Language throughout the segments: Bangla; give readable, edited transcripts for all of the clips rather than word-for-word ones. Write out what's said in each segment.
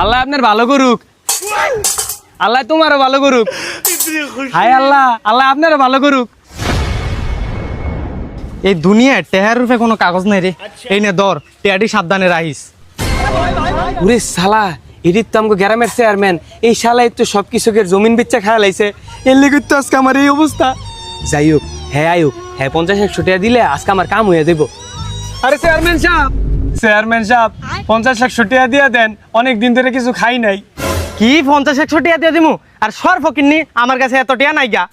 আল্লাহ আপনার ভালো করুক, আল্লাহ তোমারও ভালো করুক। হায় আল্লাহ, আল্লাহ আপনারও ভালো করুক। এই দুনিয়ায় টেহার রূপে কোনো কাগজ নাই রে। এই নে ধর, টেহাটি সাবধানে রাখিস। ওরে শালা, এদিক তো আমাকে গ্রামের চেয়ারম্যান, এই শালাই তো সব কিছুকে জমিন বেচা খায়া লাইছে। এর লেগে তো আজকে আমার এই অবস্থা। যাই হোক, হ্যাঁ আয়ুক, হ্যাঁ 50-100 টাকা দিলে আজকে আমার কাম হয়ে দেব। আরে চেয়ারম্যান সাহেব, চেয়ারম্যান সাহেব 50-100 টাকা দিয়ে দেন, অনেক দিন ধরে কিছু খাই নাই। কি 50-100 টাকা দিয়ে দিমু? আর সর ফকিন্নি, আমার কাছে এত টাকা নাই গা।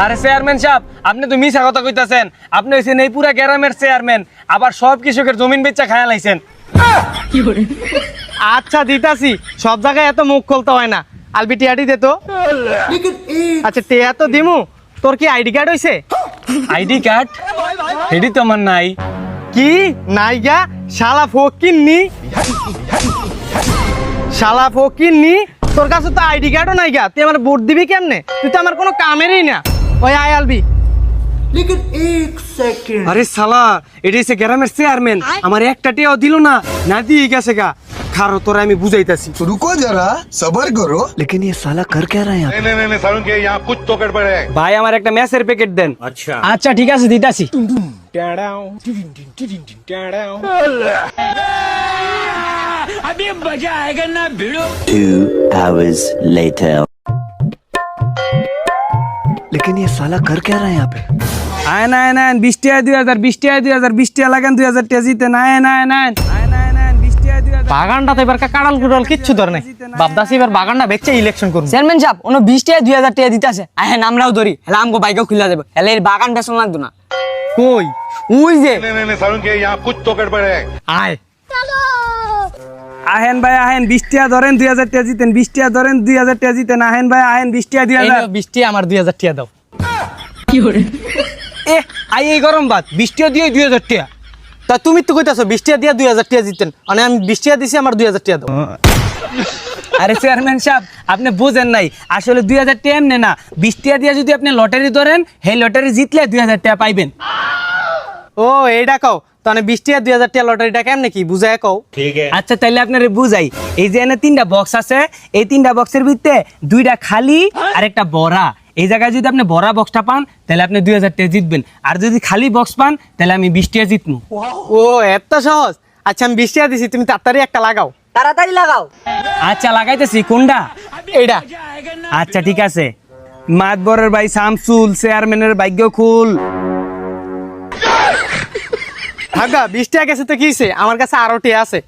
আরে চেয়ারম্যান সাহেব, আপনি তো মিছা কথা কইতাছেন। আপনি হইছেন এই পুরা গ্রামের চেয়ারম্যান, আবার সব কৃষকের জমিন বেচা খায়া লাইছেন। আচ্ছা দিতাছি, সব জায়গায় এত মুখ খুলতে হয় না। আলবি টিয়াটি দে তো। আচ্ছা টিয়া তো দিমু, তোর কি আইডি কার্ড হইছে? আইডি কার্ড এডি তো আমার নাই। কি নাই গা? শালা ফকিন্নি, শালা ফকিন্নি, তোর কাছে তো আইডি কার্ডও নাই গা, তুই আমার ভোট দিবি কেমনে? তুই তো আমার কোনো কামেরই না। ওই আয় আলবি। আরে শালা, এটা হচ্ছে গ্রামের চেয়ারম্যান, আমার একটা টিয়াও দিল না, না দিয়ে গেছে গা। খারো তোরা আমি বুঝাইতাছি। रुको जरा सबर करो। लेकिन ये साला कर क्या रहा है यहाँ पे? नहीं सारुण के यहाँ कुछ तो गड़बड़ है। ভাই আমার একটা ম্যাচের প্যাকেট দেন। আচ্ছা ঠিক আছে দিতাছি। 2 hours later. लेकिन ये साला कर क्या रहा है यहाँ पे? আয়ন আয়ন আয়ন 20 টাকা 2000, 20 টাকা 2000, 20 টাকা লাগান 2000 টাকা জিতেন। আয়ন আয়ন আয়ন আয়ন আয়ন আয়ন 20 টাকা 2000। বাগানটা তো এবার কাড়াল কুড়াল কিচ্ছু ধর নাই। বাপদাসি এবার বাগানটা বেচে ইলেকশন করুন। চেয়ারম্যান সাহেব ওনো 20 টাকা 2000 টাকা দিতেছে। আহেন আমরাও ধরি, হেলে আমগো বাইকও খুলে যাবে, হেলে এর বাগান বেচন লাগতো না। কই ওই যে नहीं सारुण के यहाँ कुछ तो गड़बड़ है। আয়। আহেন ভাই আহেন 20 টাকা ধরেন 2000 টাকা জিতেন। 20 টাকা ধরেন 2000 টাকা জিতেন। আহেন ভাই আহেন 20 টাকা 2000। 20 টাকা আমার 2000 টাকা দাও। এ আই এই গরম বাত 20 টাকা দিয়ে 2000 টাকা। তা তুমি তো কইতাছো 20 টাকা দিয়ে 2000 টাকা জিতেন, মানে আমি 20 টাকা দিছি, আমার 2000 টাকা দাও। আরে চেয়ারম্যান সাহেব, আপনি বুঝেন নাই, আসলে 2000 টাকা এমনি না, 20 টাকা দিয়ে যদি আপনি লটারি ধরেন, সেই লটারি জিতলে 2000 টাকা পাইবেন। ও এইটা কও, তাহলে 20 টাকা 2000 টাকা লটারিটা কেমনে কি বুঝায় কও। আচ্ছা তাইলে আপনারে বুঝাই। এই যে এনে 3টা বক্স আছে, এই 3টা বক্সের ভিতরে 2টা খালি আর একটা বড়া। এই জায়গায় যদি আপনি বড়া বক্সটা পান তাহলে আপনি 2000 টাকা জিতবেন, আর যদি খালি বক্স পান তাহলে আমি 20 টাকা জিতবো। ও এত সহজ। আচ্ছা আমি 20 টাকা দিছি, তুমি তাড়াতাড়ি একটা লাগাও। তাড়াতাড়ি লাগাও। আচ্ছা লাগাইতেছি, কোনটা? এইটা। আচ্ছা ঠিক আছে। মাতবরের ভাই শামসুল, চেয়ারম্যানের ভাগ্য খুল। ভাগা 20 টাকা গেছে তো কি হইছে, আমার কাছে আরো টাকা আছে।